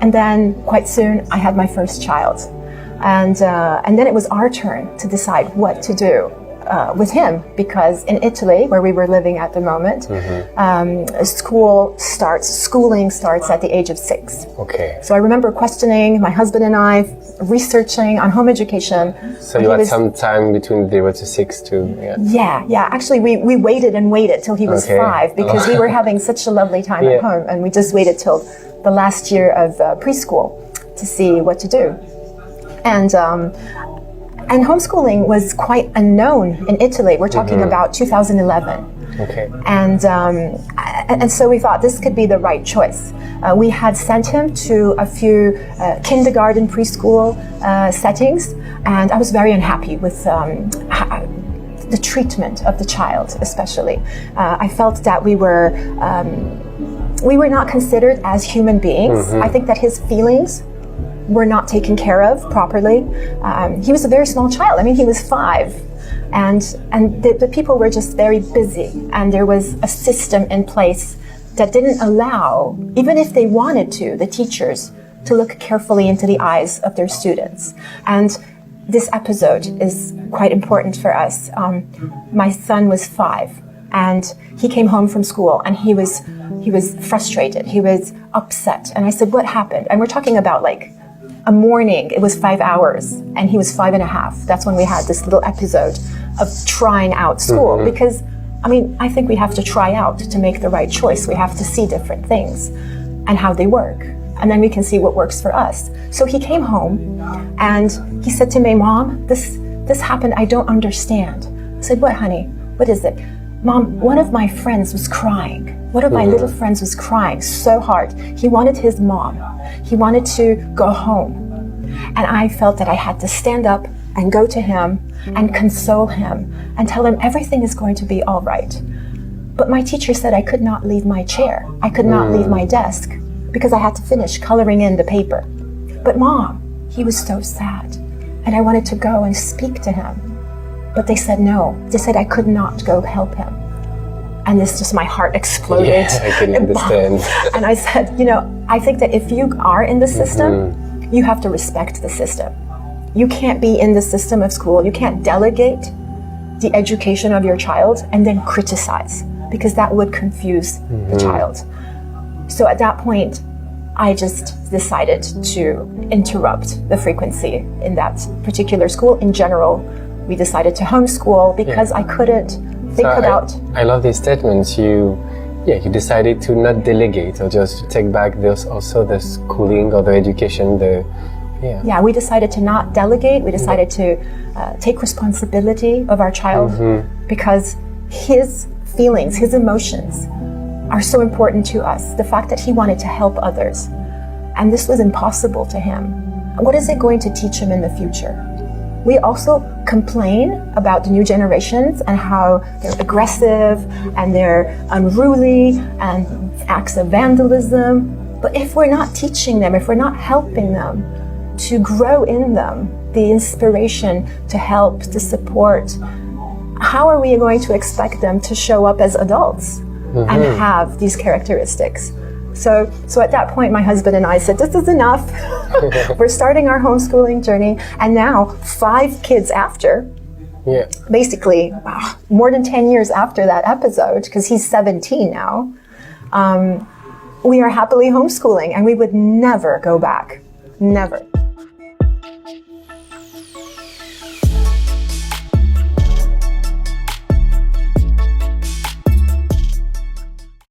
And then quite soon I had my first child. And then it was our turn to decide what to do with him, because in Italy, where we were living at the moment, schooling starts at the age of 6. Okay. So I remember questioning my husband and I, researching on home education. So you had some time between 0 to 6 to... Yeah. Actually, we waited and waited till he was 5, because we were having such a lovely time at home, and we just waited till the last year of preschool to see what to do. And homeschooling was quite unknown in Italy. We're talking about 2011. Okay. And so we thought this could be the right choice. We had sent him to a few kindergarten, preschool settings, and I was very unhappy with the treatment of the child, especially. I felt that we were not considered as human beings. I think that his feelings were not taken care of properly. He was a very small child. I mean, he was 5. And the people were just very busy. And there was a system in place that didn't allow, even if they wanted to, the teachers to look carefully into the eyes of their students. And this episode is quite important for us. My son was 5, and he came home from school, and he was frustrated. He was upset. And I said, what happened? And we're talking about like a morning. It was 5 hours, and he was 5.5. That's when we had this little episode of trying out school. Because, I mean, I think we have to try out to make the right choice. We have to see different things and how they work. And then we can see what works for us. So he came home, and he said to me, Mom, this happened. I don't understand. I said, what, honey? What is it? Mom, one of my friends was crying. One of my little friends was crying so hard. He wanted his mom. He wanted to go home. And I felt that I had to stand up and go to him and console him and tell him everything is going to be all right. But my teacher said I could not leave my chair. I could not leave my desk because I had to finish coloring in the paper. But Mom, he was so sad. And I wanted to go and speak to him. But they said no. They said I could not go help him. And this just, my heart exploded. Yeah, I can understand. And I said, I think that if you are in the system, you have to respect the system. You can't be in the system of school. You can't delegate the education of your child and then criticize, because that would confuse the child. So at that point, I just decided to interrupt the frequency in that particular school. In general, we decided to homeschool because I couldn't think about... I love these statements. You decided to not delegate, or just take back the schooling or the education. We decided to not delegate. We decided to take responsibility of our child because his feelings, his emotions are so important to us. The fact that he wanted to help others, and this was impossible to him. What is it going to teach him in the future? We also complain about the new generations and how they're aggressive and they're unruly and acts of vandalism. But if we're not teaching them, if we're not helping them to grow in them the inspiration to help, to support, how are we going to expect them to show up as adults and have these characteristics? So at that point, my husband and I said, this is enough. We're starting our homeschooling journey. And now, 5 kids after, basically more than 10 years after that episode, because he's 17 now, we are happily homeschooling, and we would never go back. Never.